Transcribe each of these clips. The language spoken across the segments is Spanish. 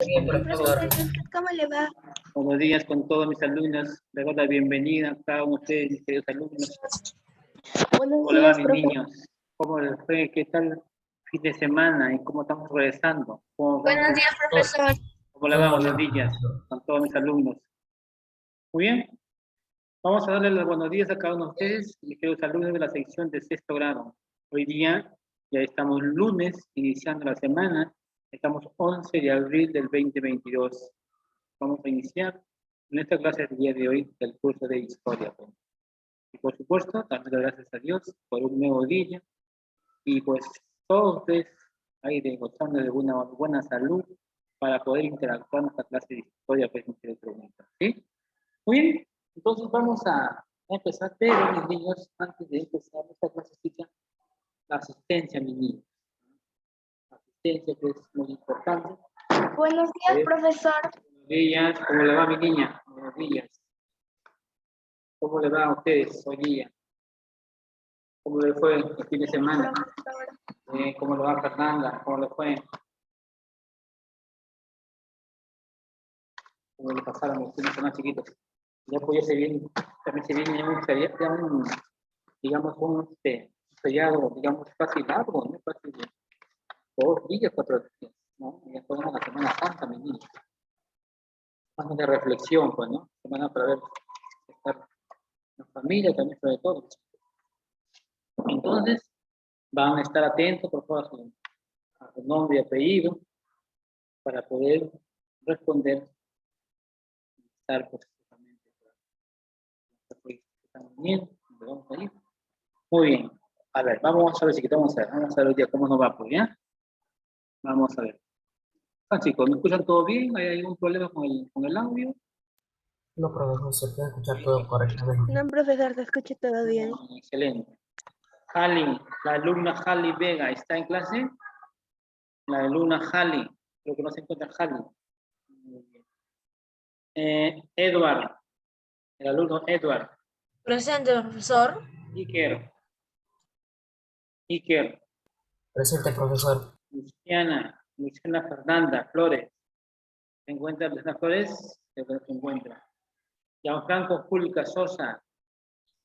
Bien, Hola, profesor. profesor, ¿cómo le va? Buenos días con todos mis alumnos. Les doy la bienvenida a cada uno de ustedes, mis queridos alumnos. Buenos ¿Cómo le va, días, mis profesor. niños? ¿Cómo les fue? ¿Qué tal fin de semana? ¿Y cómo estamos regresando? Buenos días, profesor. ¿Cómo le va? ¿Cómo le Buenos va, días profesor? con todos mis alumnos. Muy bien. Vamos a darle los buenos días a cada uno de ustedes, mis queridos alumnos de la sección de sexto grado. Hoy día ya estamos lunes, iniciando la semana. Estamos 11 de abril del 2022. Vamos a iniciar nuestra clase del día de hoy del curso de historia. Y por supuesto, también gracias a Dios por un nuevo día. Y pues todos ustedes ahí gozando de una buena salud para poder interactuar en esta clase de historia pues, ¿sí? Muy bien, entonces vamos a empezar, pero mis niños, antes de empezar esta clasecita, la asistencia, mis niños. La asistencia que es muy importante. Buenos días, profesor. Buenos días, ¿cómo le va mi niña? Buenos días. ¿Cómo le va a ustedes hoy día? ¿Cómo le fue el fin de semana? ¿Cómo le va Fernanda? ¿Cómo le fue? ¿Cómo le pasaron los fines de semana chiquitos? Ya pues ya se viene, también se viene digamos, un feriado, digamos, casi largo, ¿no? Casi 2 días, 4 días, ¿no? Ya podemos la Semana Santa, mi niño. Más de reflexión, pues, ¿no? Semana para ver, estar en familia también, sobre todo. Entonces, van a estar atentos, por favor, a su nombre y apellido, para poder responder, estar positivamente. ¿Estamos bien? ¿Vamos a ir? Muy bien. A ver, vamos a ver si quitamos vamos a ver hoy día cómo nos va, pues, ¿ya? Vamos a ver. Ah, chicos, ¿me escuchan todo bien? ¿Hay algún problema con el audio? No, profesor, se puede escuchar todo correctamente. No, profesor, se escucha todo bien. Excelente. Jali, la alumna Jali Vega, ¿está en clase? La alumna Jali, creo que no se encuentra Jali. Muy bien. Edward, el alumno Edward. Presente, profesor. Iker. Iker. Presente, profesor. Luciana Fernanda Flores. ¿Se encuentra Luciana Flores? Se encuentra. Gianfranco Julca Sosa.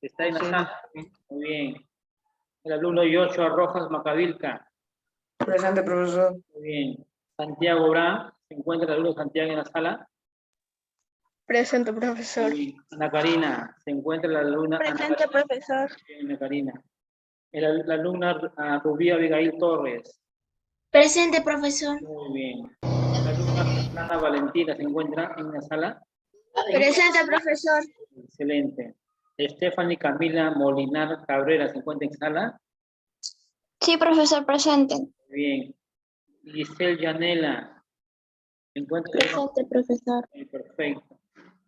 ¿Está en la sala? Muy bien. El alumno Yochoa Rojas Macavilca. Presente, profesor. Muy bien. Santiago Bra. ¿Se encuentra el alumno Santiago en la sala? Presente, profesor. Muy bien. Ana Karina. ¿Se encuentra la alumna Presente, profesor. Ana Karina? La alumna Rubí Abigail Torres. Presente, profesor. Muy bien. La alumna Ana Valentina se encuentra en la sala. Presente, profesor. Excelente. Stephanie Camila Molinar Cabrera se encuentra en sala. Sí, profesor, presente. Muy bien. Giselle Yanela se encuentra Presente, profesor. perfecto.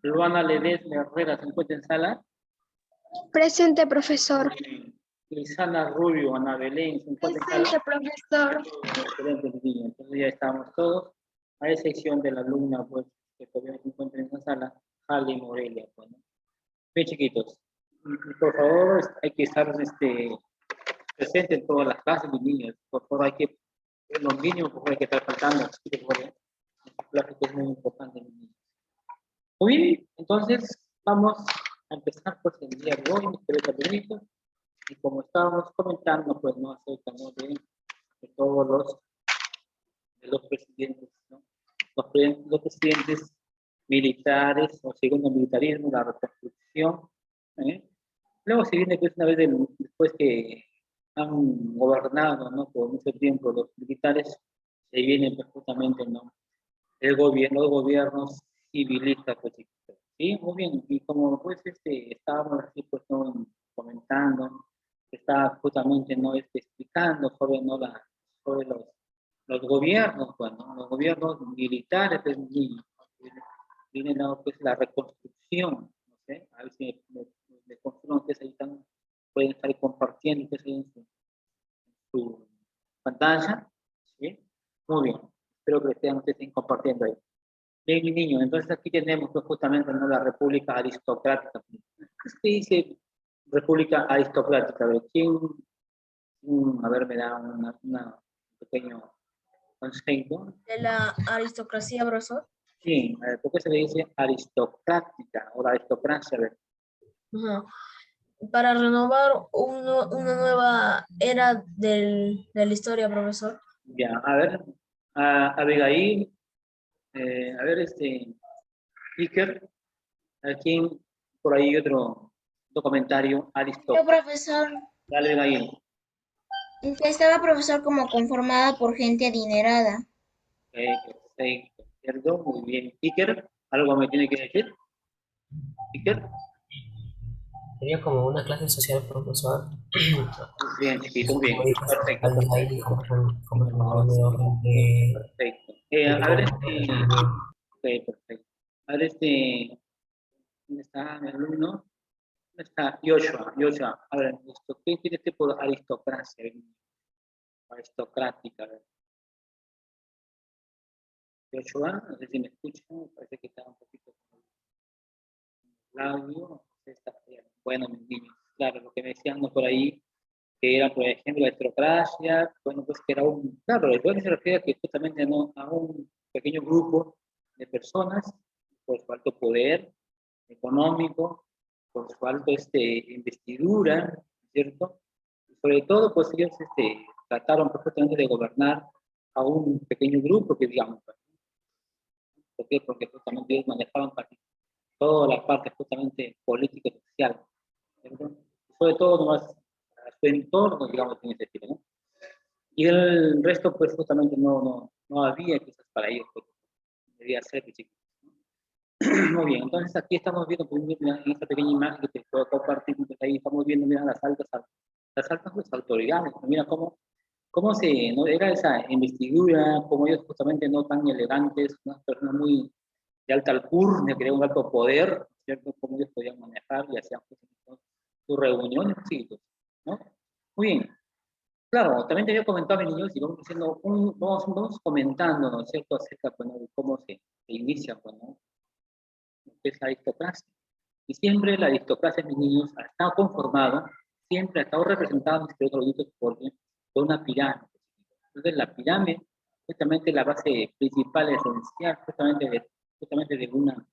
Luana Ledesma Herrera se encuentra en sala. Presente, profesor. Muy bien. Lisana Rubio, Ana Belén se encuentra en sala. Presente, profesor. Excelente, mi niño. Entonces ya estamos todos, a excepción de la alumna pues, que todavía se encuentra en esa sala, Jali Morelia. Pues, ¿no? Bien, chiquitos. Por favor, hay que estar presente en todas las clases, mis niños. Por favor, hay que, en los niños, por favor, hay que estar faltando. Esta clase que es muy importante, mis niños. Muy bien, entonces vamos a empezar pues el día de hoy, mis queridos alumnitos. Y como estábamos comentando, pues no acerca ¿no? de todos los presidentes, ¿no? Los presidentes militares, o segundo militarismo, la reconstrucción. ¿Eh? Luego se viene pues una vez después que han gobernado, ¿no? Por mucho tiempo los militares, se viene pues, justamente, ¿no? Los gobiernos civilistas, pues, sí, muy bien, y como pues estábamos así pues ¿no? comentando, estaba justamente no explicando sobre no sobre los gobiernos, pues, ¿no? Los gobiernos militares pues, viene ¿no? pues la reconstrucción, no sé, a ver si me confirman que ahí están, pueden estar compartiendo que en su pantalla, ¿sí? Muy bien, espero que estén compartiendo ahí. Bien, mi niño, entonces aquí tenemos pues, justamente ¿no? La República Aristocrática. ¿Qué se dice República Aristocrática? A ver, ¿quién? A ver, me da un pequeño concepto. De la aristocracia, profesor. Sí, ¿por qué se le dice aristocrática o la aristocracia? A ver, Ajá. Para renovar una nueva era de la historia, profesor. ya, a ver, Abigail, a ver, Iker, aquí por ahí otro comentario, Yo, Aristócrates. profesor, Dale, Abigail. que estaba, profesor, como conformada por gente adinerada. Perfecto, ¿cierto? Muy bien. Iker, ¿algo me tiene que decir? Iker, Tenía como una clase social, profesor. muy bien, chiquito, muy bien, Como dijo perfecto. alumnos ahí, como se han reunido gente, Perfecto. gente A con ver, un profesor también. ok, perfecto. A ver, ¿dónde está mi alumno? ¿Dónde está Joshua? Joshua, a ver, ¿qué quiere decir por aristocracia? Aristocrática, a ver. Joshua, no sé si me escucha, parece que está un poquito con el audio. Está bien. Bueno, mis niños, claro, lo que me decían ¿no? por ahí, que era, por ejemplo, la aristocracia, bueno, pues que era claro, el pueblo se refiere a que justamente no a un pequeño grupo de personas por su alto poder económico, por su alto investidura, ¿cierto? Y sobre todo, pues ellos trataron perfectamente de gobernar a un pequeño grupo que digamos, ¿por qué? Porque justamente ellos manejaban casi toda la parte justamente político-social, ¿cierto? Sobre todo nomás a su entorno, digamos, en ese tipo, ¿no? Y el resto, pues justamente no había cosas para ellos, pues, debía ser, pues, chicos. Muy bien, entonces aquí estamos viendo, pues, mira, en esta pequeña imagen que te puedo compartir, pues ahí estamos viendo, mira, las altas pues, autoridades, mira cómo no era esa investidura, como ellos justamente no tan elegantes, unas personas muy de alta alcurnia, que tenían un alto poder, ¿cierto? Cómo ellos podían manejar y hacían pues, sus reuniones, chicos, ¿no? Muy bien. Claro, también te había comentado, mis niños, y vamos diciendo, vamos comentando, ¿no es cierto?, acerca bueno, de cómo se inicia, bueno, es la aristocracia. Y siempre la aristocracia, mis niños, ha estado conformada, siempre ha estado representada en los adultos por una pirámide. Entonces, la pirámide, justamente la base principal, esencial, justamente de una,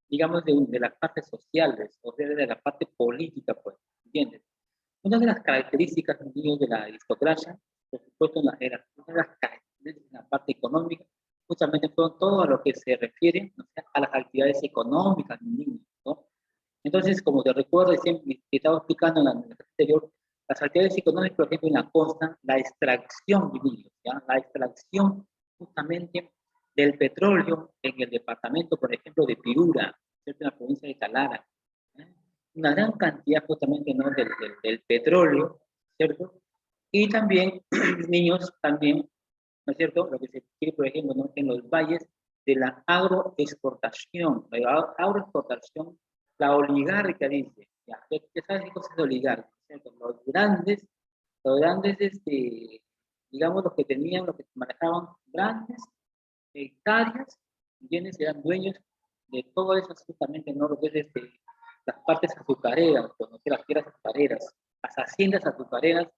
digamos, de las partes sociales, o sea, de la parte política, pues, ¿entiendes? Una de las características, mis niños, de la aristocracia, por supuesto, una de las características en la parte económica, justamente fueron todo a lo que se refiere, ¿no? A las actividades económicas, mis niños, ¿no? Entonces, como te recuerdo, siempre te estaba explicando en la anterior, las actividades económicas, por ejemplo, en la costa, la extracción, mis niños, ¿ya? La extracción justamente del petróleo en el departamento, por ejemplo, de Piura, ¿cierto? En la provincia de Talara, ¿eh? Una gran cantidad justamente ¿no? del petróleo, ¿cierto? Y también, niños, también, ¿no es cierto? Lo que se quiere, por ejemplo, ¿no? En los valles de la agroexportación. La agroexportación, la oligarquía dice, ¿ya? ¿Qué sabes qué cosa es oligarquía? ¿Cierto? Los grandes, digamos, los que tenían, los que manejaban grandes hectáreas, ¿entiendes? Eran dueños de todo eso, justamente, ¿no? Lo que es las partes azucareras, conocer las tierras azucareras, las haciendas azucareras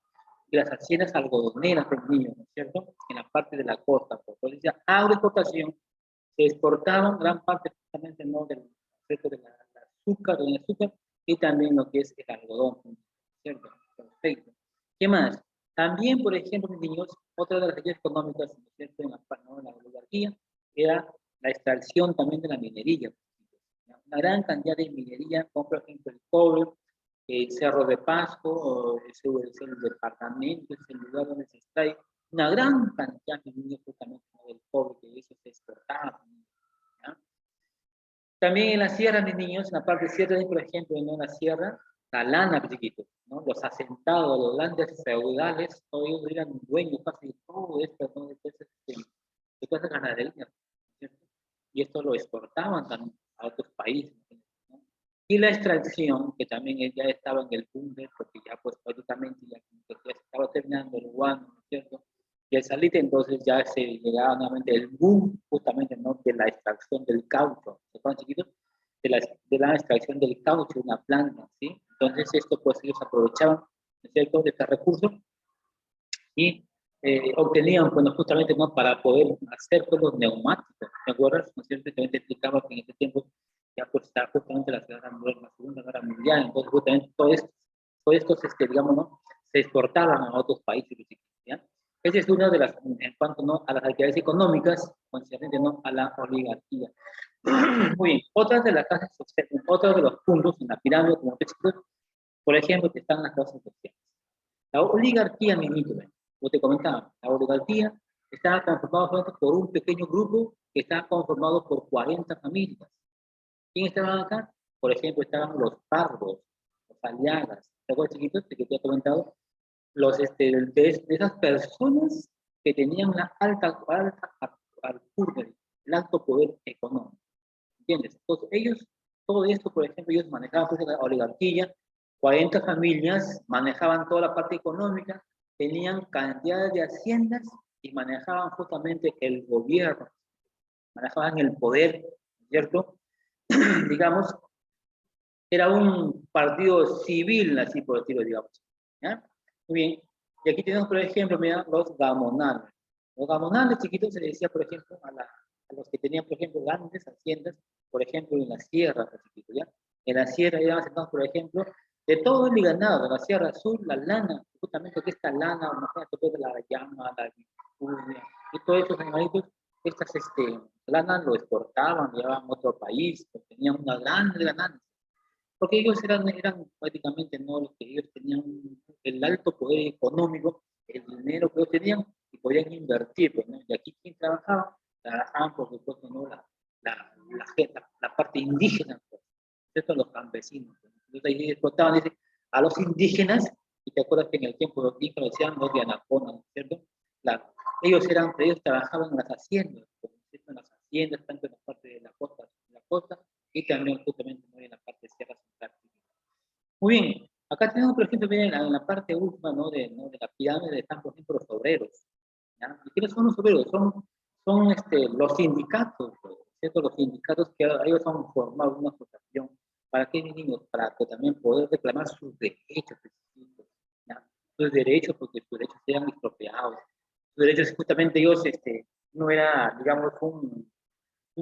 y las haciendas algodoneras del niño, ¿no es cierto? En la parte de la costa, por eso decía agroexportación, se exportaban gran parte justamente, ¿no? Del azúcar y también lo que es el algodón, ¿no? ¿Cierto? Perfecto. ¿Qué más? También, por ejemplo, mis niños, otra de las actividades económicas, ¿no es cierto? En la oligarquía, era la extracción también de la minería. Una gran cantidad de minería, como por ejemplo el cobre, el Cerro de Pasco, es el departamento, es el lugar donde se extrae una gran cantidad de minería justamente del cobre, que eso se exportaba. ¿Ya? También en la sierra, mis niños, en la parte sierra, por ejemplo, en la sierra, la lana, chiquitos, ¿no? Los asentados, los grandes feudales, todos ellos eran dueños casi de todo esto, ¿no? De toda esa ganadería, ¿cierto? Y esto lo exportaban también a otros países, ¿no? Y la extracción, que también ya estaba en el punto, porque ya pues prácticamente ya se estaba terminando el guano, ¿no es cierto? Y el salite, entonces ya se llegaba nuevamente el boom, justamente, ¿no? De la extracción del caucho, ¿se acuerdan, chiquitos? De la extracción del caucho, una planta, ¿sí? Entonces esto pues ellos aprovechaban, ¿no es cierto?, de este recurso y obtenían, bueno, justamente, ¿no? Para poder hacer pues, los neumáticos. ¿Te acuerdas? ¿No es cierto? También te explicaba que en ese tiempo ya pues está justamente la Segunda Guerra Mundial, entonces justamente todo estos, digamos, ¿no? Se exportaban a otros países, ¿ya? Esa es una de las, en cuanto, ¿no? A las actividades económicas, concernente, ¿no? A la oligarquía. Muy bien, otras de las clases sociales, otros de los puntos en la pirámide, como te explico, por ejemplo, que están las clases sociales. La oligarquía, como te comentaba, la oligarquía estaba conformada solamente por un pequeño grupo que estaba conformado por 40 familias. ¿Quién estaban acá? Por ejemplo, estaban los pardos, los aliagas, ¿te acuerdas, chiquitos? Que te he comentado, de esas personas que tenían la alta alcurnia, el alto poder económico. ¿Entiendes? Entonces, ellos, todo esto, por ejemplo, ellos manejaban pues, la oligarquía, 40 familias manejaban toda la parte económica, tenían cantidades de haciendas y manejaban justamente el gobierno, manejaban el poder, ¿cierto? Digamos, era un partido civil, así por decirlo, digamos. ¿Ya? Muy bien. Y aquí tenemos, por ejemplo, mira, los gamonales. Los gamonales chiquitos se les decía, por ejemplo, a los que tenían, por ejemplo, grandes haciendas, por ejemplo, en la sierra, chiquitos, ¿ya? En la sierra eran asentados, por ejemplo, de todo el ganado, de la Sierra Azul, la lana, justamente que esta lana, imagínate, pues, la llama, la vicuña, y todos esos animalitos, estas lana lo exportaban, llevaban a otro país, pues, tenían una gran ganancia. Porque ellos eran prácticamente no los que ellos tenían el alto poder económico, el dinero que ellos tenían y podían invertir, pues, ¿no? Y aquí quien trabajaba, trabajaban por supuesto no la parte indígena, pues, ¿cierto? Los campesinos. Pues. Entonces ahí explotaban dice, a los indígenas, y te acuerdas que en el tiempo de los indígenas decían los de Anacona, ¿cierto? Ellos trabajaban en las haciendas, pues, ¿cierto? En las haciendas, tanto en la parte de la costa y también justamente ¿no? En la parte de sierra central. Muy bien, acá tenemos por ejemplo miren, en la parte última ¿no? De la pirámide están por ejemplo los obreros. ¿Ya? ¿Y quiénes son los obreros? Son los sindicatos, ¿cierto? Los sindicatos que ellos han formado una asociación. ¿Para qué niños? Para que también poder reclamar sus derechos. ¿Ya? Sus derechos porque sus derechos sean expropiados. Sus derechos justamente ellos no era, digamos, un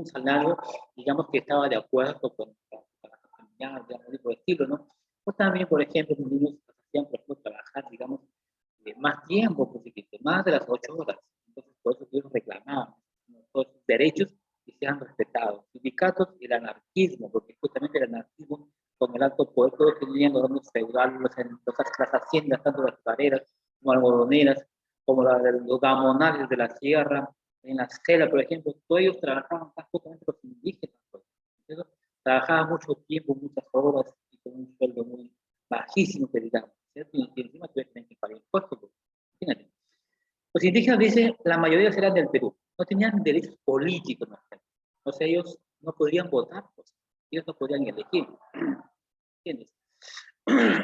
salario, digamos, que estaba de acuerdo con la familiar, digamos, por estilo, ¿no? Pues también, por ejemplo, los niños hacían, por ejemplo, trabajar, digamos, más tiempo, pues, más de las 8 horas. Entonces, por eso ellos reclamaban ¿no? Todos sus derechos y sean respetados. Sindicatos y el anarquismo, porque justamente el anarquismo, con el alto poder, todos tenían los dominios feudales, las haciendas, tanto las azucareras como algodoneras, como los gamonales de la sierra, en la selva, por ejemplo, todos ellos trabajaban justamente los indígenas, pues, ¿cierto? Trabajaban mucho tiempo, muchas horas, y con un sueldo muy bajísimo, que digamos, ¿cierto? Y encima tuvieron que pagar impuestos, pues, imagínate. Los indígenas, dice, la mayoría eran del Perú, no tenían derechos políticos, ¿no? O sea, ellos no podían votar, pues, ellos no podían elegir, ¿entiendes?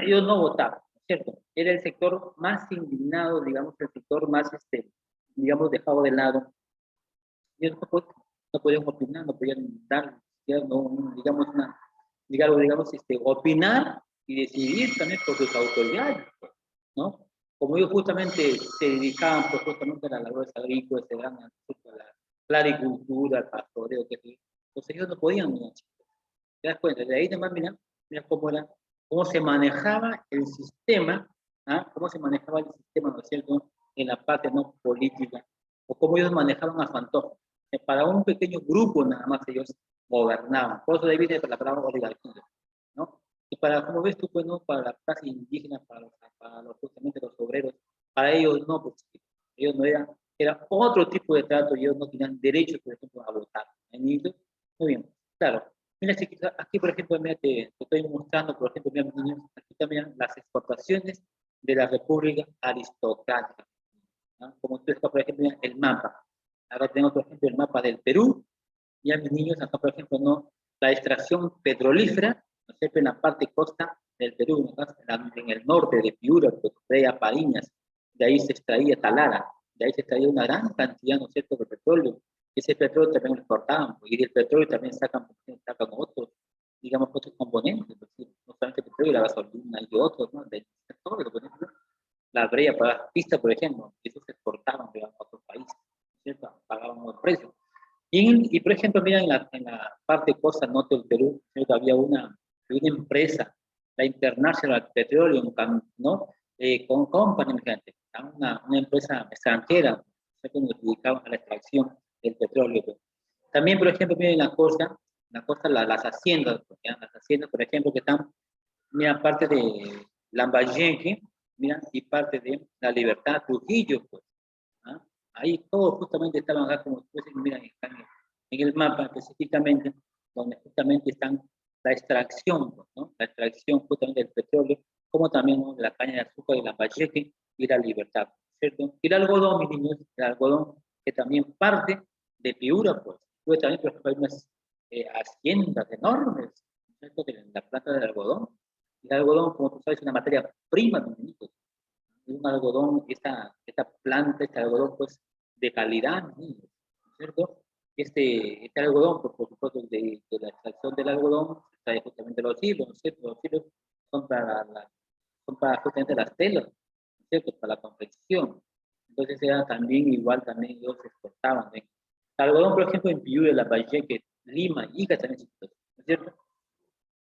Ellos no votaban, ¿cierto? Era el sector más indignado, digamos, el sector más, digamos, dejado de lado. Ellos no podían opinar, no podían dar, digamos, opinar y decidir también por sus autoridades, ¿no? Como ellos justamente se dedicaban pues, justamente a las labores agrícolas, se dan a la agricultura, al pastoreo, que entonces ellos no podían, mira, ¿te das cuenta? De ahí además, mira cómo se manejaba el sistema, ¿ah? Cómo se manejaba el sistema, ¿no es cierto?, en la parte no política, o cómo ellos manejaban a su antojo. Para un pequeño grupo nada más ellos gobernaban. Por eso de ahí viene la palabra oligarquía, ¿no? Y para, como ves tú, pues, ¿no? Para la clase indígena, justamente los obreros, para ellos no, pues, ellos no era otro tipo de trato, ellos no tenían derecho, por ejemplo, a votar. Muy bien, claro. Mira, chiquita, aquí, por ejemplo, mira, te estoy mostrando, por ejemplo, mira, mis niños, aquí también las exportaciones de la República Aristocrática. ¿No? Como tú estás, por ejemplo, mira, el mapa. Acá tenemos, por ejemplo, el mapa del Perú. Ya mis niños, acá, por ejemplo, ¿no? La extracción petrolífera, ¿no es cierto? En la parte costa del Perú, ¿no? En el norte de Piura, que se extraía Pariñas, de ahí se extraía Talara, de ahí se extraía una gran cantidad, ¿no es cierto?, de petróleo. Ese petróleo también lo exportaban, y del petróleo también sacan otros, digamos, otros componentes, no solamente el petróleo, la gasolina y otros, ¿no? De petróleo, por ejemplo, la brea para las pistas, por ejemplo, eso se exportaba. por ejemplo, mira, en la parte costa norte del Perú, creo que había una empresa, la International Petroleum, ¿no? Company, imagínate, una empresa extranjera, que nos dedicaba a la extracción del petróleo. Pues. También, por ejemplo, mira, en la costa las haciendas, pues, ¿ya? Las haciendas, por ejemplo, que están, mira, parte de Lambayeque, mira, y parte de La Libertad, Trujillo, pues. ¿Ah? Ahí todos justamente estaban acá, como ustedes miran, están en el mapa específicamente, donde justamente están la extracción, ¿no? La extracción justamente del petróleo, como también, ¿no?, la caña de azúcar de Lambayeque y La Libertad, ¿cierto? Y el algodón, mis niños, el algodón que también parte de Piura, pues. Pues también, por ejemplo, hay unas haciendas enormes, ¿cierto?, de la planta del algodón. Y el algodón, como tú sabes, es una materia prima, mis niños. Un algodón, esta planta, este algodón, pues, de calidad, ¿no? ¿Cierto? Este algodón, pues, por supuesto, de la extracción del algodón, trae justamente los hilos, ¿no es cierto? Los hilos son son para justamente las telas, ¿no es cierto? Para la confección. Entonces, era también, igual, también ellos exportaban, ¿eh? El algodón, por ejemplo, en Piura, Lambayeque, Lima, Ica también se exporta, ¿no es cierto?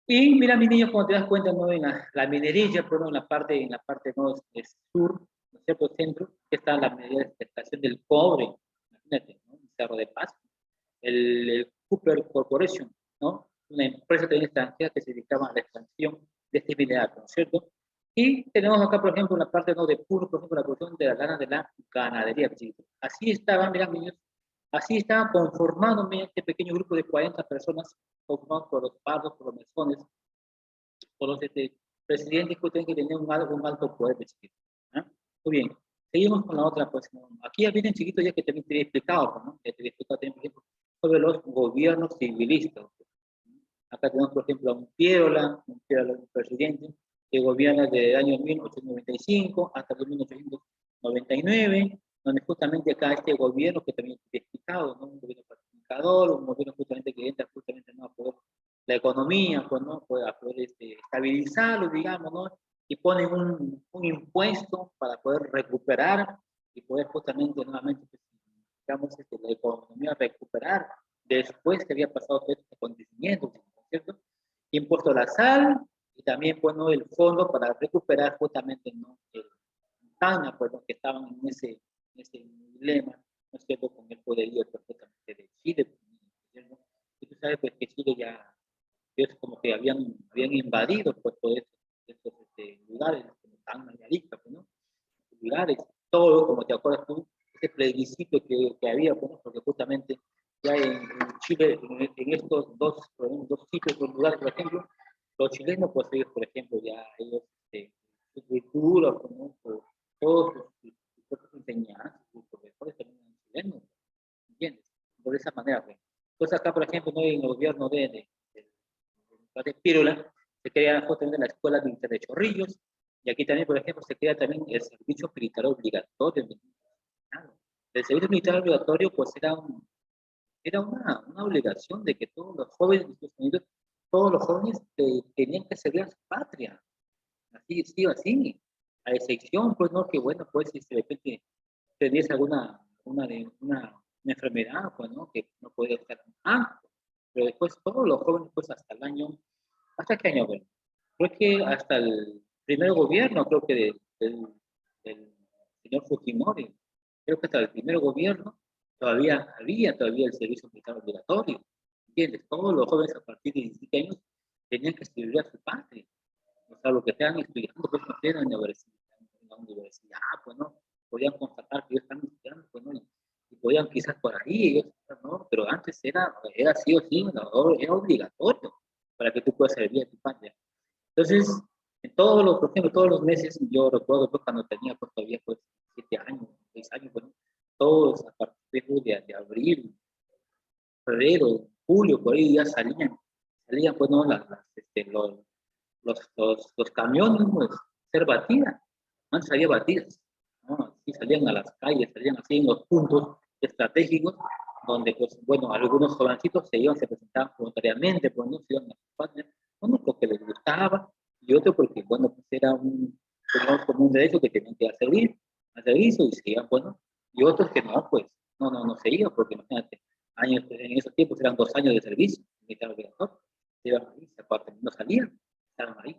Y mira, mi niño, como te das cuenta, ¿no?, en la minería, pues, ¿no?, en la parte ¿no?, sur, ¿no es cierto?, centro, que está la minería de extracción del cobre, imagínate, ¿no?, en Cerro de Paz, el Cooper Corporation, ¿no?, una empresa también extranjera que se dedicaba a la extracción de este mineral, ¿no es cierto? Y tenemos acá, por ejemplo, la parte, ¿no?, de puro, por ejemplo, la producción de la lana de la ganadería. Así estaban, mira, niños, así estaba conformado, mira, este pequeño grupo de 40 personas, conformados por los pardos, por los mesones, por los presidentes que tenían un alto poder de chiquito. ¿Ah? Muy bien, seguimos con la otra, pues, ¿no? Aquí ya vienen chiquitos ya que también te he explicado, ¿no? Que te he explicado también, por ejemplo, sobre los gobiernos civilistas. Acá tenemos, por ejemplo, a un Pierola, un presidente, que gobierna desde el año 1895 hasta el 1899, donde justamente acá este gobierno que también te he explicado, ¿no? Un gobierno pacificador, un gobierno justamente que entra justamente, ¿no?, a poder la economía, pues, ¿no?, a poder estabilizarlo, digamos, ¿no? Y ponen un impuesto para poder recuperar y poder justamente nuevamente, pues, digamos, la economía recuperar después que había pasado todos estos acontecimientos, ¿cierto? Impuesto a la sal y también, pues, ¿no?, el fondo para recuperar justamente, ¿no?, el Tana, pues, ¿no?, que estaban en ese dilema, ¿no es cierto?, con el poderío perfectamente de Chile, ¿cierto? Y tú sabes, pues, que Chile ya es como que habían invadido, pues, todos estos lugares, como Tacna y Arica, pues, ¿no? Lugares, todo, como te acuerdas tú, ese plebiscito que había, pues, ¿no?, porque justamente ya en Chile, en estos dos sitios, dos lugares, por ejemplo, los chilenos, pues ellos, por ejemplo, ya ellos, su cultura, pues, ¿no?, todos sus enseñanzas, sus profesores también eran chilenos, ¿entiendes? Por esa manera, pues. Entonces acá, por ejemplo, ¿no?, en el gobierno de Pirola, se crea justamente la Escuela Militar de Chorrillos, y aquí también, por ejemplo, se crea también el servicio militar obligatorio. Claro. El servicio militar obligatorio, pues, era una obligación de que todos los jóvenes de Estados Unidos, todos los jóvenes tenían que servir a su patria. Así, sí o así. A excepción, pues, no, que bueno, pues, si de repente tenías una enfermedad, pues, ¿no?, que no podía estar antes. Pero después todos los jóvenes, pues, hasta el año, ¿hasta qué año? Bueno, creo que hasta el primer gobierno, creo que del señor Fujimori, creo que hasta el primer gobierno había todavía el servicio militar obligatorio, ¿entiendes? Todos los jóvenes a partir de 17 años tenían que servir a su patria. O sea, lo que estaban estudiando, pues, no era en la universidad, pues, ¿no? Podían constatar que ellos estaban estudiando, pues, ¿no? Y podían quizás por ahí, ellos, ¿no? Pero antes era sí o sí, ¿no?, era obligatorio para que tú puedas servir a tu patria. Entonces, por ejemplo, todos los meses, yo recuerdo, pues, cuando tenía, pues, todavía, pues, 7 años, 6 años, bueno, todos a partir de abril, febrero, julio, por ahí ya salían, pues, ¿no?, los camiones, pues, ser batidas. Antes había batidas, ¿no? Sí, salían a las calles, salían así en los puntos estratégicos, donde, pues, bueno, algunos jovencitos se presentaban voluntariamente, pues, no se iban a su patria, uno porque les gustaba, y otro porque, bueno, pues, era como un derecho que tenían que hacer al servicio, y se iban, bueno, y otros que no, pues, no se iban, porque imagínate, años, en esos tiempos eran 2 años de servicio militar obligatorio. Se iban ahí, aparte, no salían, estaban ahí,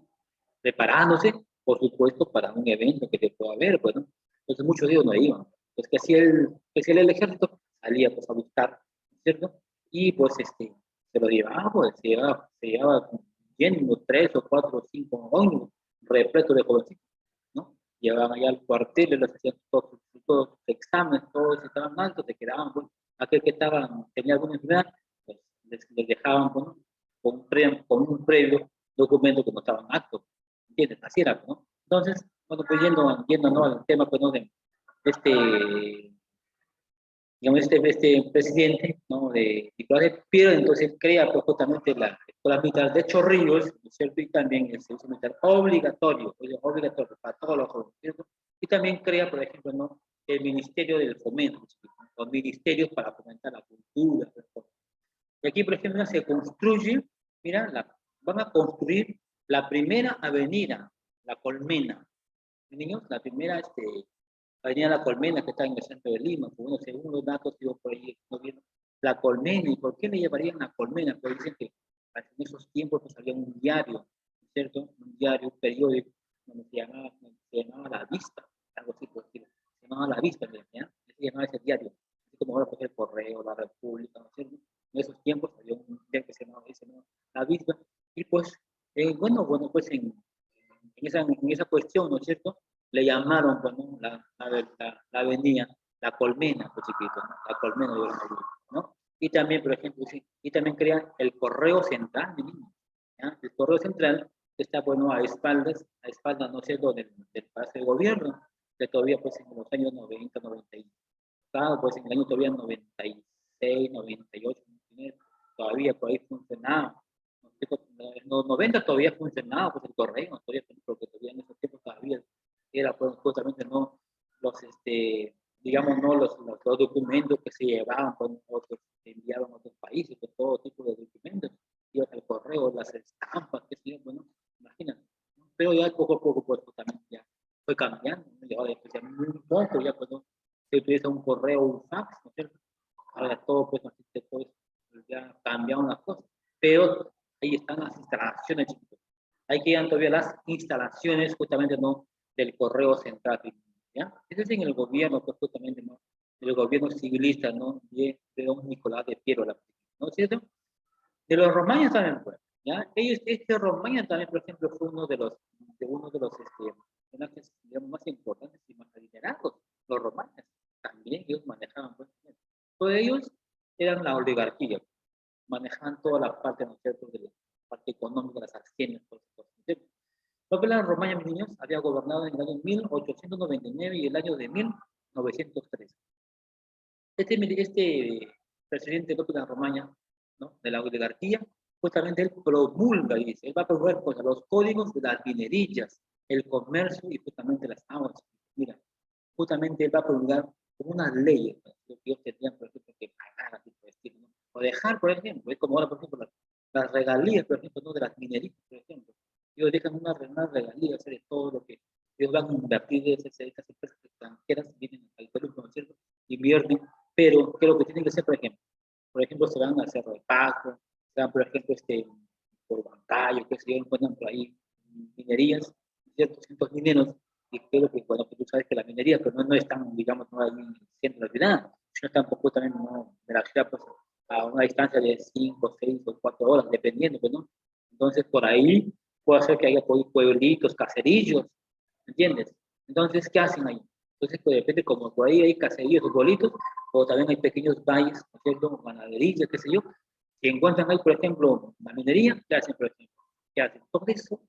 preparándose, por supuesto, para un evento que te pueda haber, bueno. Entonces muchos de ellos no iban. Entonces, que hacía el ejército? Salía pues a buscar, ¿cierto? Y pues se lo llevaba, pues se llevaba lleno 3 o 4 o 5 ómnibus repletos de jovencitos, ¿no? Llevaban allá al cuartel, les hacían todos sus exámenes, todos estaban altos, se quedaban, pues, aquel que tenía alguna enfermedad, pues les dejaban con un previo documento que no estaban aptos, ¿entiendes? Así era, ¿no? Entonces, bueno, pues yendo ¿no? al tema, pues, ¿no? De este, digamos, este presidente, ¿no? De Nicolás de Piedra, entonces crea pues, justamente la escuela militar de Chorrillos, ¿no es cierto? Y también el servicio militar obligatorio para todos los jóvenes, ¿cierto? Y también crea, por ejemplo, ¿no? El Ministerio del Fomento, los ministerios para fomentar la cultura, ¿no? Y aquí, por ejemplo, se construye, mira, van a construir la primera avenida, La Colmena. Niños, la primera avenida La Colmena, que está en el centro de Lima, pues, bueno, según los datos que yo por ahí no vieron, La Colmena, ¿y por qué le llamarían La Colmena? Pues dicen que en esos tiempos pues, había un diario, ¿cierto? Un diario, un periódico, donde se llamaba La Vista, algo así por decirlo. Se llamaba La Vista, ¿ya? Se llamaba ese diario. Así como ahora pues el Correo, La República, ¿no es cierto? En esos tiempos había un diario que se llamaba La Vista, y pues, bueno, pues en esa cuestión, ¿no es cierto? Le llamaron, bueno, la avenida La Colmena, pues chiquito, ¿no? La Colmena de ¿no? Y también, por ejemplo, sí, y también crea el Correo Central, ¿ya? El Correo Central está, bueno, a espaldas, no sé, del Palacio de Gobierno, que todavía, pues, en los años 90, 90 pues, en el año todavía 96, 98, 99, todavía por ahí funcionaba. En los 90 todavía funcionaba, pues, el correo, todavía, porque todavía en esos tiempos todavía era, pues, justamente, no, digamos, no, los documentos que se llevaban, pues, otros, se enviaban a otros países, pues, todo tipo de documentos, iban al correo, las estampas, que sí, bueno, imagínate. Pero ya poco a poco, pues, justamente ya fue cambiando, ¿no? Y ahora, pues, ya muy poco, ya, pues, ¿no? Se utiliza un correo, un fax, ¿no es cierto? Ahora todo, pues, así que pues, ya cambiaron las cosas. Pero ahí están las instalaciones, chicos. Hay que ir todavía las instalaciones, justamente, ¿no? Del correo central, ¿ya? Ese es en el gobierno, pues, justamente, ¿no? El gobierno civilista, ¿no? De don Nicolás de Piero, ¿no es cierto? De los romanos también, pues, ¿ya? Romaña también, por ejemplo, fue uno de los personajes, digamos, más importantes y más adinerados, los romanos. También ellos manejaban, pues, todos ellos eran la oligarquía, manejaban toda la parte, ¿no es cierto?, de la parte económica, las haciendas, todo eso, ¿no es cierto? López de Romaña, mis niños, había gobernado en el año 1899 y el año de 1903. Este presidente López de Romaña, ¿no?, de la oligarquía, justamente él promulga, dice, él va a promulgar pues, los códigos de las minerillas, el comercio y justamente las aguas. Mira, justamente él va a promulgar unas leyes, ¿no?, que ellos tendrían, por ejemplo, que pagar, así por decirlo, ¿no? O dejar, por ejemplo, es como ahora, por ejemplo, las regalías, por ejemplo, ¿no?, de las minerías, por ejemplo. Ellos dejan unas regalías de todo lo que ellos van a invertir de esas empresas extranjeras, vienen al Perú, ¿no es cierto?, invierten, pero ¿qué es lo que tienen que hacer, por ejemplo? Por ejemplo, se van a hacer repago, se van, por ejemplo, por bancayo, que se encuentran por ahí minerías, ciertos cientos mineros, y creo que, bueno, que tú sabes que la minería, pues no están, digamos, no ahí en el centro de la ciudad, sino están justamente ¿no?, de la ciudad, pues, a una distancia de 5, 6 o 4 horas, dependiendo, pues, ¿no? Entonces, por ahí puede ser que haya pueblitos, caserillos, ¿entiendes? Entonces, ¿qué hacen ahí? Entonces, pues depende, como por ahí hay caseríos, pueblitos, o también hay pequeños valles, ¿no es cierto?, ganaderías, qué sé yo, que encuentran ahí, por ejemplo, la minería, ¿qué hacen, por ejemplo? ¿Qué hacen? Todo eso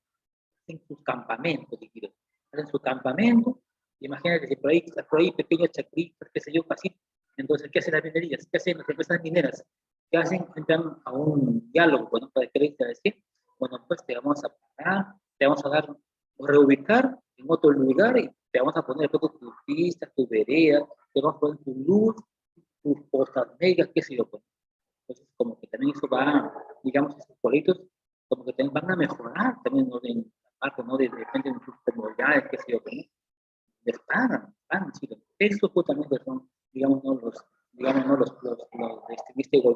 en sus campamentos, si quieres. Hacen su campamento, imagínate que por ahí pequeños chacritas, qué sé yo, así. Entonces, ¿qué hacen las minerías? ¿Qué hacen las empresas mineras? ¿Qué hacen? Entran a un diálogo, bueno, para que les decir, bueno, pues te vamos a pagar, te vamos a dar, reubicar en otro lugar y te vamos a poner todas tus pistas, tus veredas, te vamos a poner tu luz, tus postas médicas, qué sé yo, pues. Entonces, como que también eso va, digamos, esos pueblitos, como que también van a mejorar también, ¿no?, en la parte, ¿no?, de repente en sus comodidades, qué sé yo, pues, ¿no? Les pagan, sí. Eso justamente son, digamos, ¿no?, digamos, ¿no?, este gobierno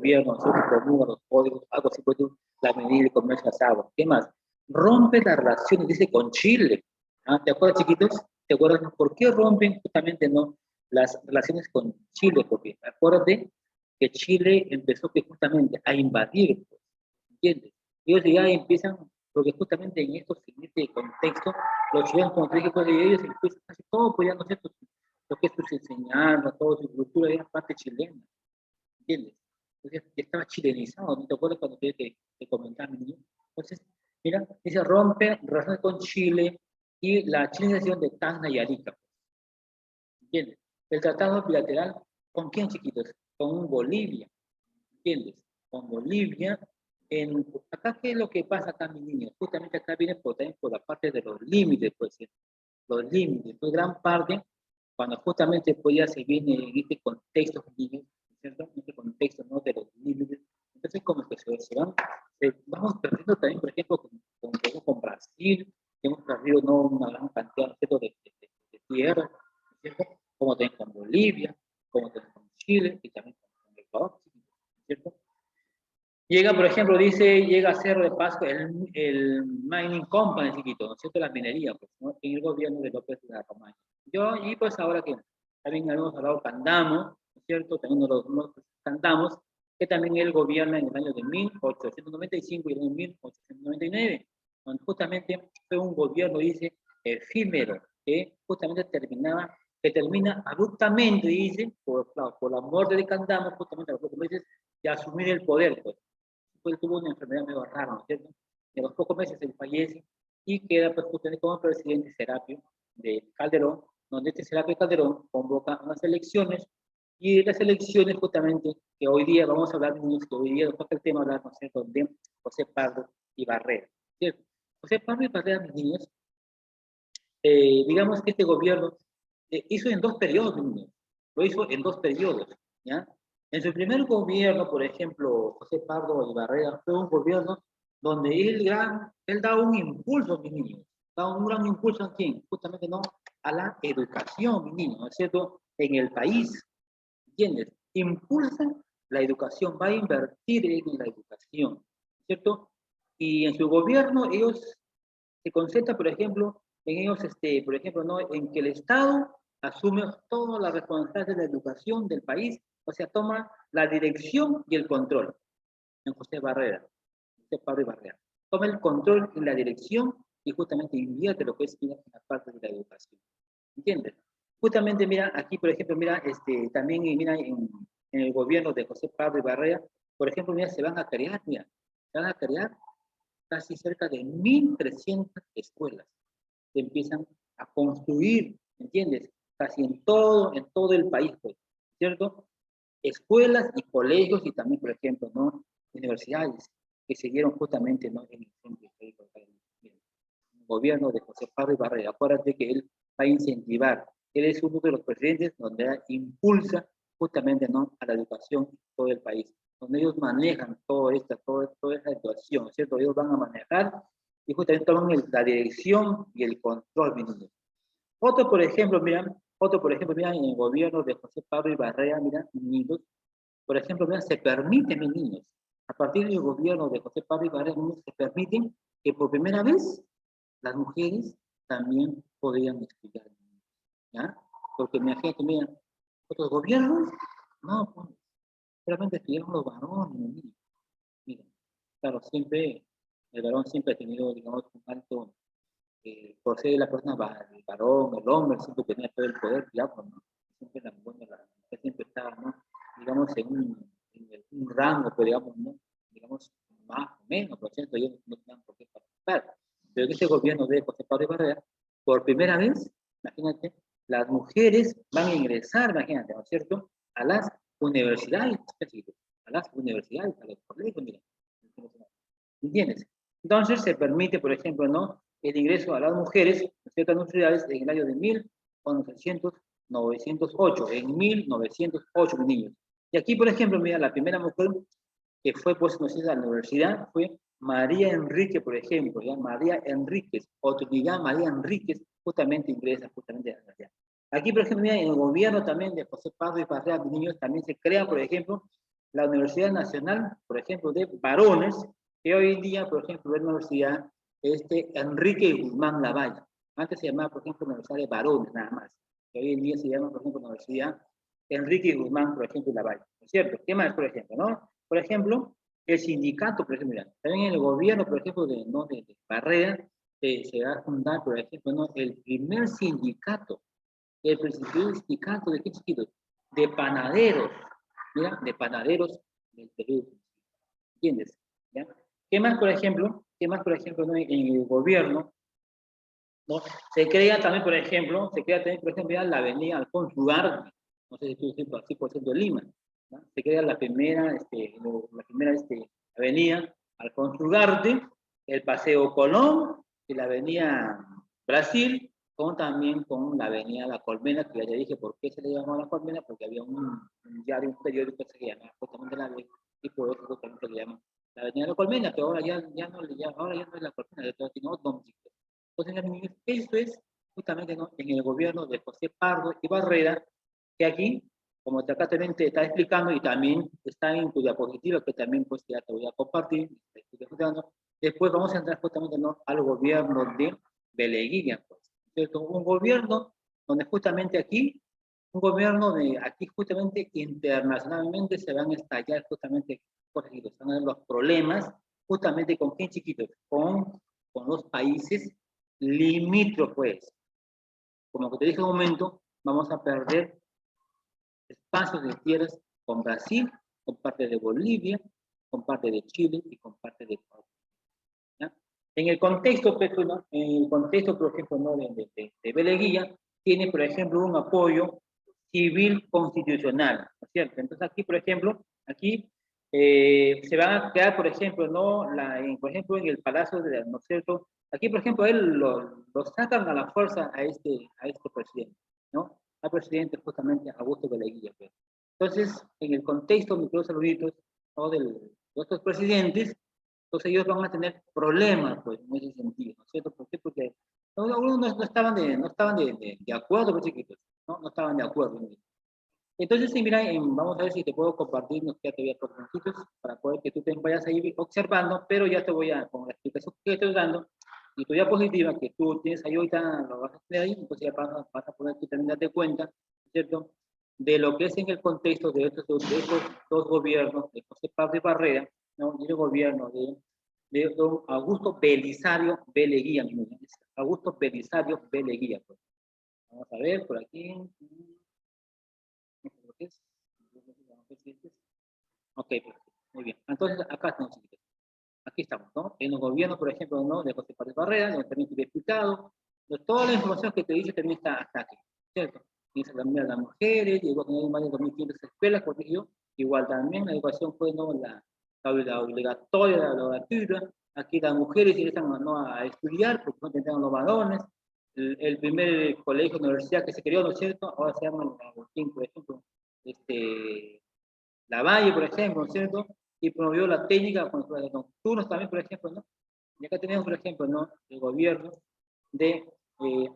algo así, pues, la medida de comercio las aguas. ¿Qué más? Rompe las relaciones, dice, con Chile. ¿Ah? ¿Te acuerdas, chiquitos? ¿Te acuerdas por qué rompen justamente, no, las relaciones con Chile? Porque acuérdate que Chile empezó que justamente a invadir, pues, ¿entiendes? Ellos ya empiezan, porque justamente en este contexto, los chilenos, como te dije, pues ellos empiezan casi todo, pues ya no sé, pues, lo que es sus enseñanzas, toda su cultura, era parte chilena, ¿entiendes? Entonces ya estaba chilenizado, ¿no te acuerdas cuando te comentaba, mi niño? Entonces, mira, dice, rompe relaciones con Chile y la chilenización de Tacna y Arica, ¿entiendes? El tratado bilateral, ¿con quién, chiquitos? Con Bolivia, ¿entiendes? Con Bolivia. Acá, ¿qué es lo que pasa acá, mi niño? Justamente acá viene también por la parte de los límites, pues, los límites. Pues gran parte, cuando justamente pues ya se viene en este contexto, ¿cierto? En este contexto, ¿no? De los límites. Entonces, como que vamos perdiendo también, por ejemplo, con Brasil, hemos perdido, ¿no? Una gran cantidad, ¿cierto? De tierra, ¿cierto? Como también con Bolivia, como también con Chile y también con Ecuador, ¿cierto? Llega, por ejemplo, llega a Cerro de Pasco el Mining Company, chiquito, ¿no es cierto? La minería, pues, ¿no? En el gobierno de López de Arromayo. Y pues ahora que también habíamos hablado Candamo, ¿no es cierto? También nos cantamos, que también él gobierna en el año de 1895 y en el 1899, donde justamente fue un gobierno, dice, efímero, que justamente termina abruptamente, dice, por la muerte de Candamo, justamente, como dices, de asumir el poder, pues. Pues tuvo una enfermedad medio rara, ¿no es cierto? Y a los pocos meses él fallece y queda pues justamente como presidente Serapio de Calderón, donde este Serapio Calderón convoca unas elecciones y las elecciones justamente que hoy día vamos a hablar, niños, que hoy día nos toca el tema hablar, ¿no es cierto?, de José Pardo y Barrera, ¿cierto? José Pardo y Barrera, mis niños, digamos que este gobierno hizo en 2 periodos, niños. Lo hizo en 2 periodos, ¿ya? En su primer gobierno, por ejemplo, José Pardo y Barrera, fue un gobierno donde él da un impulso, mis niños. Da un gran impulso a quién? Justamente no a la educación, mis niños, ¿no es cierto? En el país, ¿entiendes? Impulsa la educación, va a invertir en la educación, ¿cierto? Y en su gobierno ellos se concentran, por ejemplo, en ellos, por ejemplo, ¿no? En que el Estado asume toda la responsabilidad de la educación del país, o sea, toma la dirección y el control. En José Pablo Barrera. Toma el control y la dirección y justamente invierte lo que es en la parte de la educación. ¿Entiendes? Justamente, mira, aquí, por ejemplo, mira, también, mira, en el gobierno de José Pablo Barrera, por ejemplo, mira, se van a crear casi cerca de 1.300 escuelas. Se empiezan a construir, ¿entiendes? Casi en todo el país, pues, ¿cierto? Escuelas y colegios y también, por ejemplo, ¿no? Universidades que se dieron justamente, ¿no? En el centro histórico del gobierno de José Pablo Barrera. Acuérdate que él va a incentivar, él es uno de los presidentes donde impulsa justamente, ¿no? A la educación en todo el país, donde ellos manejan toda esta educación, ¿cierto? Ellos van a manejar y justamente toman la dirección y el control, mi niño. Por ejemplo, mira, en el gobierno de José Pablo Barrera, mira, niños, por ejemplo, mira, se permite, mis niños, a partir del gobierno de José Pablo Barrera, niños, se permiten que por primera vez las mujeres también podían estudiar, ¿ya? Porque imagínate, mira, otros gobiernos, no, pues, solamente estudiaron los varones, mira, claro, el varón siempre ha tenido, digamos, un alto, por ser la persona, el varón, el hombre, siempre tenía todo el poder, digamos, ¿no? Siempre la mujer siempre estaba, ¿no? Digamos, un rango, pues, digamos, ¿no? Digamos, más o menos, por cierto, ellos no tenían por qué participar. Pero en este gobierno de José Pablo Barrera, por primera vez, imagínate, las mujeres van a ingresar, imagínate, ¿no es cierto?, a las universidades, a las universidades, a los colegios, mira. ¿Entiendes? Entonces se permite, por ejemplo, ¿no? El ingreso a las mujeres en ciertas universidades en el año de 1908, en 1908, mis niños. Y aquí, por ejemplo, mira, la primera mujer que fue pues conocida a la universidad fue María Enrique, por ejemplo, ¿ya? María Enríquez, Otrigá María Enríquez, justamente ingresa justamente a la universidad. Aquí, por ejemplo, mira, en el gobierno también de José Pardo y Barrera, mis niños, también se crea, por ejemplo, la Universidad Nacional, por ejemplo, de varones, que hoy en día, por ejemplo, es la Universidad Enrique Guzmán Lavalle. Antes se llamaba, por ejemplo, Universidad de Varones, nada más. Que hoy en día se llama, por ejemplo, Universidad Enrique Guzmán, por ejemplo, Lavalle. ¿No es cierto? ¿Qué más, por ejemplo, no? Por ejemplo, el sindicato, por ejemplo, mira, también en el gobierno, por ejemplo, de Barrera, se va a fundar, por ejemplo, ¿no? El primer sindicato, el principal sindicato de qué chiquitos, de panaderos, mira, de panaderos del Perú, ¿entiendes? ¿Ya? ¿Qué más, por ejemplo? ¿Qué más, por ejemplo, ¿no? En el gobierno, ¿no? Se crea también, por ejemplo, ya la avenida Alfonso Ugarte, no sé si tú dices así por ciento de Lima, ¿no? Se crea la primera avenida Alfonso Ugarte, el Paseo Colón y la avenida Brasil, también con la avenida La Colmena, que ya te dije por qué se le llamó La Colmena, porque había un diario, un periódico que se llama justamente La Ley, y por eso justamente le llaman la avenida La Colmena, que ahora ya no es La Colmena, ya tiene otro nombre. Entonces, esto es justamente, ¿no? En el gobierno de José Pardo y Barrera, que aquí, como acá también te está explicando, y también está en tu diapositiva, que también pues ya te voy a compartir, después vamos a entrar justamente, ¿no? Al gobierno de Beleguía, pues, ¿cierto? Un gobierno donde justamente aquí, un gobierno de aquí justamente internacionalmente se van a estallar justamente cosas y van a ver los problemas justamente con quién chiquitos, con los países limítrofes. Como que te dije en un momento, vamos a perder espacios de tierras con Brasil, con parte de Bolivia, con parte de Chile y con parte de Ecuador. ¿Ya? En el contexto, por ejemplo, ¿no? de Beleguía, tiene, por ejemplo, un apoyo civil constitucional, ¿no es cierto? Entonces aquí, por ejemplo, se van a crear, por ejemplo, ¿no? Por ejemplo, en el Palacio de, ¿no es cierto? Aquí, por ejemplo, él lo sacan a la fuerza a este presidente, ¿no? Al presidente justamente Augusto Beleguía. Pues. Entonces, en el contexto, mis queridos saluditos, ¿no? De estos presidentes, entonces ellos van a tener problemas, pues, en ese sentido, ¿no es cierto? ¿Por qué? Porque algunos no estaban de acuerdo, pues, chiquitos, ¿no? No estaban de acuerdo. Entonces, sí, mira, vamos a ver si te puedo compartir, nos queda todavía por minutitos, para poder que tú te vayas ahí observando, pero ya te voy a, con la explicación que estoy dando, y tu diapositiva que tú tienes ahí ahorita, lo vas a tener ahí, entonces ya vas a poder tú también darte cuenta, ¿cierto? De lo que es en el contexto de estos dos gobiernos, de José Pablo Barrera, ¿no? Y el gobierno de don Augusto Belisario Beleguía, Augusto Belisario Beleguía. Pues. Vamos a ver por aquí. Ok, perfecto. Muy bien. Entonces, acá estamos, aquí estamos, ¿no? En el gobierno, por ejemplo, ¿no? De José Pablo Barrera, donde también te he explicado, toda la información que te dice también está hasta aquí, ¿cierto? Dice también a las mujeres, llegó a tener más de 2.500 escuelas, porque yo, igual también la educación fue, ¿no? La obligatoria, la gratuita, aquí las mujeres empiezan, ¿no? A estudiar, porque no tenían los varones, el primer colegio, universidad que se creó, ¿no es cierto? Ahora se llama Agustín, por ejemplo, Lavalle, por ejemplo, ¿no es cierto? Y promovió la técnica con los nocturnos también, por ejemplo, ¿no? Y acá tenemos, por ejemplo, ¿no? El gobierno de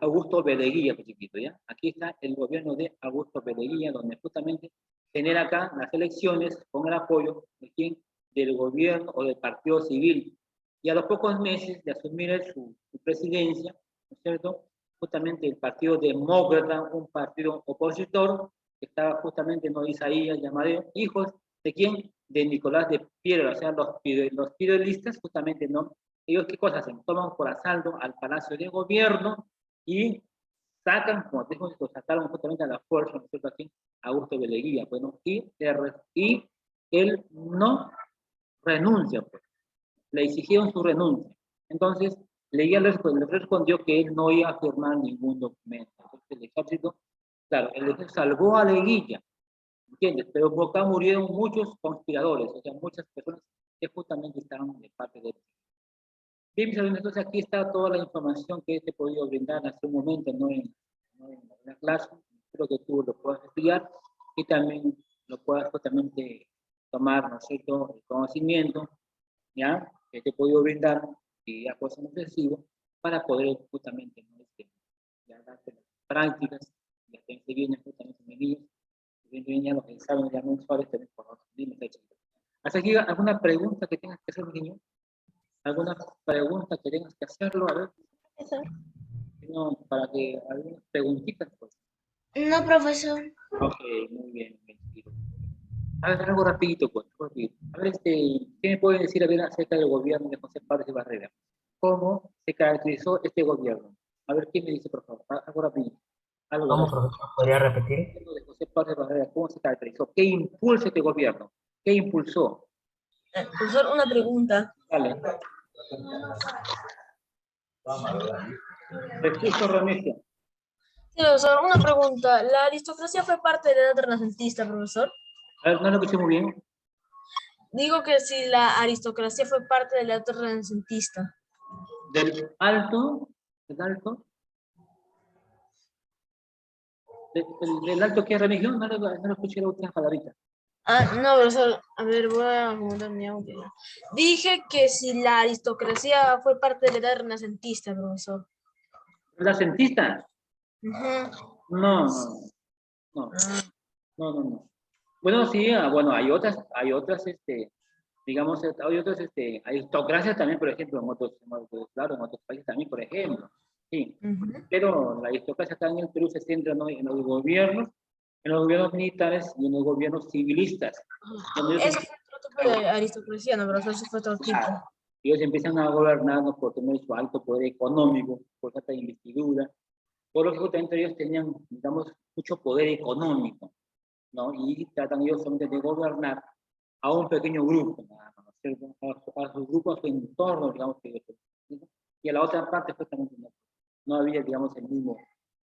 Augusto Beleguía, pues chiquito, ¿ya? Aquí está el gobierno de Augusto Beleguía, donde justamente genera acá las elecciones con el apoyo de quién, del gobierno o del partido civil. Y a los pocos meses de asumir su presidencia, ¿no es cierto? Justamente el Partido Demócrata, un partido opositor, que estaba justamente, no Isaías y Amadeo, hijos de quién, de Nicolás de Piedra, o sea, los piedristas, justamente, ¿no? Ellos, ¿qué cosas hacen? Toman por asalto al Palacio de Gobierno y sacan, como te digo, lo sacaron justamente a la fuerza, ¿no es cierto? Aquí, Augusto Beleguía, bueno, y él no renuncia, pues. Le exigieron su renuncia. Entonces, Leguía le respondió que él no iba a firmar ningún documento. Entonces, el ejército, claro, el ejército salvó a Leguía, ¿entiendes? Pero por acá murieron muchos conspiradores, o sea, muchas personas que justamente estaban de parte de él. Bien, mis alumnos, entonces aquí está toda la información que te he podido brindar hace un momento, no en la clase. Espero que tú lo puedas estudiar y también lo puedas justamente tomar, ¿no es cierto?, el conocimiento, ¿ya?, que te he podido brindar y ya pues en ofensivo para poder justamente, ¿no? Ya darte las prácticas, ya te vienen justamente medidas ya los exámenes ya mensuales también por favor, dime, chiquito. ¿Hasta aquí alguna pregunta que tengas que hacer, mi niño? ¿Alguna pregunta que tengas que hacerlo? A ver, no, para que algunas preguntitas, pues. No, profesor. Ok, muy bien, chiquito. A ver, algo rapidito, pues, rapidito. A ver, ¿qué me pueden decir a ver acerca del gobierno de José Párez de Barrera? ¿Cómo se caracterizó este gobierno? A ver, ¿quién me dice, por favor? Algo rapidito. Algo ¿Cómo, rapidito. profesor? ¿Podría repetir? El gobierno de José Párez de Barrera, ¿cómo se caracterizó? ¿Qué impulsa este gobierno? ¿Qué impulsó? Profesor, una pregunta. Dale. Recurso remedio. Sí, profesor, una pregunta. ¿La aristocracia fue parte de la edad renacentista, profesor? A ver, no lo escuché muy bien. Digo que si la aristocracia fue parte de la edad renacentista. Del alto, del alto que religión, no lo escuché la última palabrita. No, profesor, a ver, voy a acomodar mi audio. Dije que si la aristocracia fue parte de la edad renacentista, profesor. ¿Renacentista? Ujú. No, no, no. Bueno, sí, bueno, hay otras, digamos, hay otras, aristocracias también, por ejemplo, claro, en otros países también, por ejemplo, sí. Ujú. Pero la aristocracia acá en el Perú se centra, ¿no?, en los gobiernos militares y en los gobiernos civilistas. Donde ellos, Eso fue otro tipo de aristocracia, no, profesor, eso fue otro tipo. ellos empiezan a gobernar, ¿no?, por tener su alto poder económico, por falta de investidura, por lo que justamente ellos tenían, digamos, mucho poder económico, ¿no? Y tratan ellos solamente de gobernar a un pequeño grupo, nada más, ¿cierto? A su grupo, a su entorno, digamos, ¿no? Y a la otra parte, justamente, no había, digamos, el mismo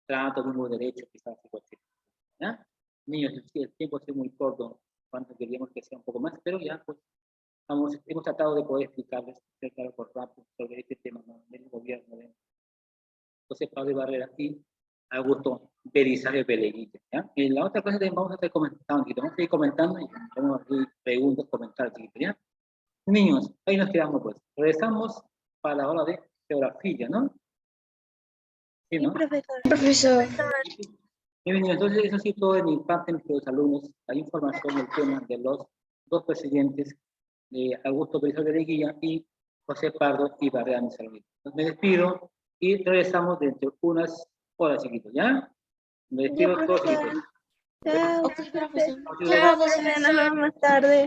trato, el mismo derecho, quizás, ¿ya? Niños, el tiempo es muy corto, cuanto queríamos que sea un poco más, pero ya, pues, hemos tratado de poder explicarles, claro, por rápido, sobre este tema, ¿no?, del gobierno de José Pablo de Barrera y Augusto Belisario Peleguita, ¿ya? En la otra clase vamos a estar comentando y tenemos aquí preguntas, comentarios, ¿ya? Niños, ahí nos quedamos, pues. Regresamos para la hora de geografía, ¿no? Sí, ¿no? Profesor. Bien, niños, entonces eso sí todo de mi parte entre los alumnos. Hay información del tema de los dos presidentes, de Augusto Belisario Peleguita y José Pardo y Barrera Misalvino. Entonces me despido y regresamos dentro de unas horas, chiquitos, ¿ya? Me despido todos, chiquitos. Chao. Ok, profesor. Chao, Chao, profesor. Nos vemos más tarde.